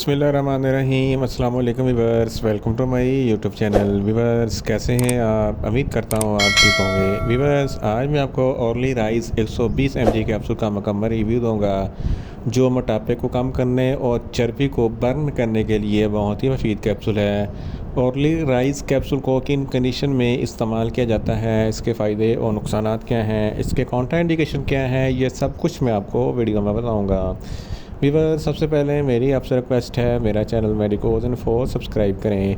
बिस्मिल्लाहिर्रहमानिर्रहीम अस्सलाम वालेकुम viewers, welcome to my YouTube channel. Viewers कैसे हैं आप? उम्मीद करता हूँ आप ठीक होंगे। वीवर्स आज मैं आपको ऑर्ली राइस 120 mg कैप्सूल का मुकम्मल रिव्यू दूंगा जो मोटापे को कम करने और चर्बी को बर्न करने के लिए बहुत ही मुफीद कैप्सूल है। ऑर्ली राइस कैप्सूल को किन कंडीशन में इस्तेमाल किया जाता है, इसके फ़ायदे और नुकसान क्या हैं, इसके काउंटर इंडिकेशन क्या है, ये सब कुछ मैं आपको वीडियो में बताऊँगा। वीवर सबसे पहले मेरी आपसे रिक्वेस्ट है, मेरा चैनल मेडिकोज इन्फो सब्सक्राइब करें।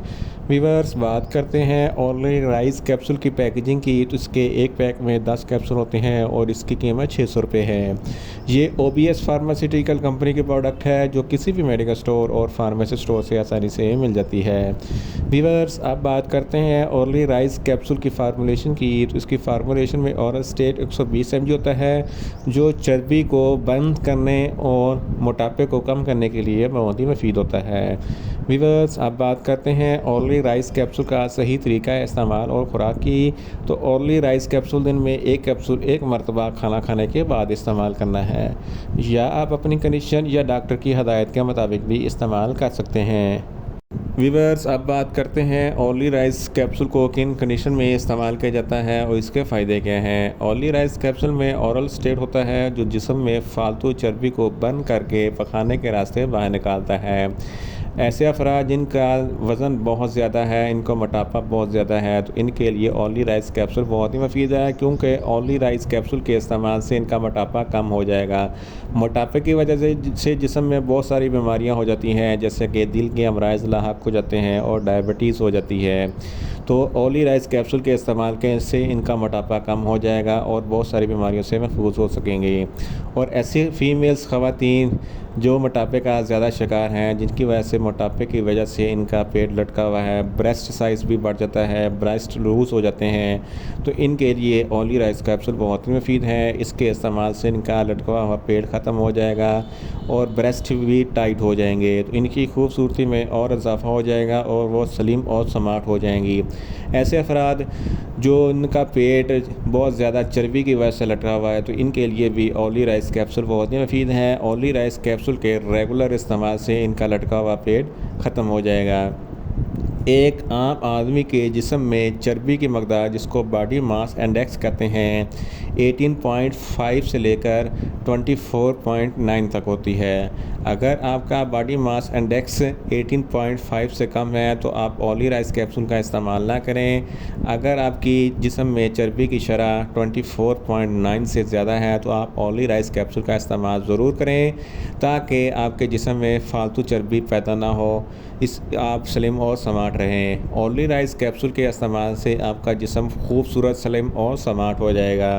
वीवर्स बात करते हैं ऑर्ली राइस कैप्सूल की पैकेजिंग की, तो इसके एक पैक में 10 कैप्सूल होते हैं और इसकी कीमत 600 रुपये है। ये OBS फार्मास्यूटिकल कंपनी की प्रोडक्ट है जो किसी भी मेडिकल स्टोर और फार्मेसी स्टोर से आसानी से मिल जाती है। वीवर्स अब बात करते हैं ऑर्ली राइस कैप्सूल की फार्मूलेशन की, तो इसकी फार्मूलेशन में ओरल स्टेट 120 mg होता है जो चर्बी को बंद करने और मोटापे को कम करने के लिए बहुत ही मुफीद होता है। वीवर्स अब बात करते हैं ऑर्ली राइस कैप्सूल का सही तरीका है इस्तेमाल और ख़ुराक की, तो ऑर्ली राइस कैप्सूल दिन में एक कैप्सूल एक मरतबा खाना खाने के बाद इस्तेमाल करना है, या आप अपनी कंडीशन या डॉक्टर की हदायत के मुताबिक भी इस्तेमाल कर सकते हैं। वीवर्स अब बात करते हैं ऑर्ली राइस कैप्सूल को किन कंडीशन में इस्तेमाल किया जाता है और इसके फ़ायदे क्या हैं। ऑर्ली राइस कैप्सूल में ओरल स्टेट होता है जो जिस्म में फालतू चर्बी को बर्न करके पखाने के रास्ते बाहर निकालता है। ऐसे अफराद जिनका वज़न बहुत ज़्यादा है, इनको मोटापा बहुत ज़्यादा है, तो इनके लिए ऑर्ली राइस कैप्सूल बहुत ही मुफीद है, क्योंकि ऑर्ली राइस कैप्सूल के इस्तेमाल से इनका मोटापा कम हो जाएगा। मोटापे की वजह से जिस्म में बहुत सारी बीमारियां हो जाती हैं, जैसे कि दिल के अमराज लाहक हो जाते हैं और डायबिटीज़ हो जाती है। तो ऑर्ली राइस कैप्सूल के इस्तेमाल के से इनका मोटापा कम हो जाएगा और बहुत सारी बीमारियों से महफूज हो सकेंगे। और ऐसी फ़ीमेल्स ख़वातीन जो मोटापे का ज़्यादा शिकार हैं, जिनकी वजह से मोटापे की वजह से इनका पेट लटका हुआ है, ब्रेस्ट साइज़ भी बढ़ जाता है, ब्रेस्ट लूज़ हो जाते हैं, तो इनके लिए ऑर्ली राइस कैप्सूल बहुत ही मुफीद है। इसके इस्तेमाल से इनका लटका हुआ पेट ख़त्म हो जाएगा और ब्रेस्ट भी टाइट हो जाएंगे, तो इनकी खूबसूरती में और इजाफा हो जाएगा और वो स्लिम और स्मार्ट हो जाएंगी। ऐसे अफराद जो इनका पेट बहुत ज़्यादा चर्बी की वजह से लटका हुआ है, तो इनके लिए भी ऑर्ली राइस कैप्सूल बहुत ही मुफीद है। ऑर्ली राइस कैप्सूल के रेगुलर इस्तेमाल से इनका लटका हुआ पेट ख़त्म हो जाएगा। एक आम आदमी के जिस्म में चर्बी की मकदार, जिसको बॉडी मास इंडेक्स कहते हैं, 18.5 से लेकर 24.9 तक होती है। अगर आपका बॉडी मास इंडेक्स 18.5 से कम है तो आप ऑर्ली राइस कैप्सूल का इस्तेमाल ना करें। अगर आपकी जिस्म में चर्बी की शरह 24.9 से ज़्यादा है तो आप ऑर्ली राइस कैप्सूल का इस्तेमाल ज़रूर करें, ताकि आपके जिस्म में फ़ालतू चर्बी पैदा ना हो, आप स्लिम और स्मार्ट रहें। ऑर्ली राइस कैप्सूल के इस्तेमाल से आपका जिस्म खूबसूरत, स्लिम और स्मार्ट हो जाएगा।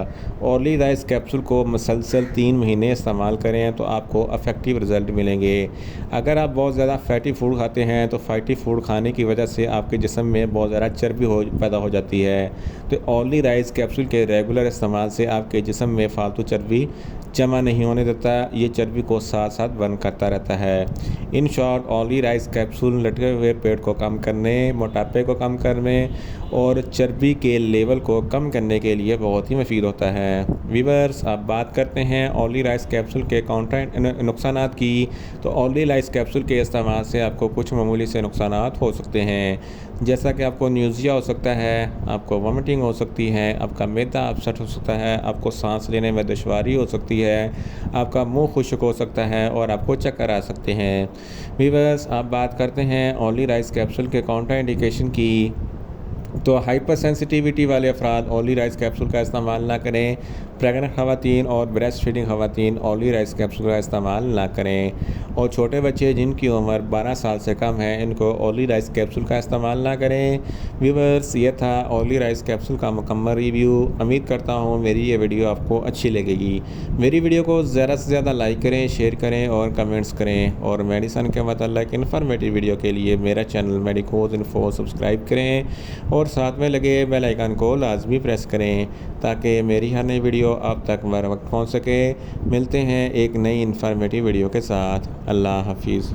ऑर्ली राइस कैप्सूल को मुसलसल 3 महीने इस्तेमाल करें तो आपको इफ़ेक्टिव रिज़ल्ट मिलेंगे। अगर आप बहुत ज़्यादा फैटी फूड खाते हैं तो फैटी फूड खाने की वजह से आपके जिस्म में बहुत ज़्यादा चर्बी पैदा हो जाती है, तो ऑर्ली राइस कैप्सूल के रेगुलर इस्तेमाल से आपके जिस्म में फालतू चर्बी जमा नहीं होने देता, ये चर्बी को साथ साथ बर्न करता रहता है। In short hourly rice capsule लटके हुए पेट को कम करने, मोटापे को कम करने और चर्बी के लेवल को कम करने के लिए बहुत ही मुफीद होता है। वीवर्स अब बात करते हैं ऑर्ली राइस कैप्सूल के काउंटर नुकसानात की, तो ऑर्ली राइस कैप्सूल के इस्तेमाल से आपको कुछ मामूली से नुकसानात हो सकते हैं, जैसा कि आपको न्यूज़िया हो सकता है, आपको वॉमिटिंग हो सकती है, आपका मैदा अपसेट हो सकता है, आपको सांस लेने में दुश्वारी हो सकती है, आपका मुंह खुश्क हो सकता है और आपको चक्कर आ सकते हैं। वीवर्स आप बात करते हैं ऑर्ली राइस कैप्सूल के काउंटर इंडिकेशन की, तो हाइपर सेंसिटिविटी वाले अफराद ऑर्ली राइस कैप्सूल का इस्तेमाल ना करें। प्रेग्नेंट ख़वातीन और ब्रेस्ट फीडिंग ख़वातीन ऑर्ली राइस कैप्सूल का इस्तेमाल ना करें, और छोटे बच्चे जिनकी उम्र 12 साल से कम है, इनको ऑर्ली राइस कैप्सूल का इस्तेमाल ना करें। व्यूअर्स ये था ऑर्ली राइस कैप्सूल का मुकम्मल रिव्यू। उम्मीद करता हूँ मेरी ये वीडियो आपको अच्छी लगेगी। मेरी वीडियो को ज़्यादा से ज़्यादा लाइक करें, शेयर करें और कमेंट्स करें, और मेडिसन के मतलब इन्फॉर्मेटिव वीडियो के लिए मेरा चैनल मेडिकोज इन्फो सब्सक्राइब करें और साथ में लगे बेल आइकन को लाजमी प्रेस करें, ताकि मेरी हर नई वीडियो आप तक बर वक्त पहुँच सके। मिलते हैं एक नई इन्फॉर्मेटिव वीडियो के साथ। अल्लाह हाफिज़।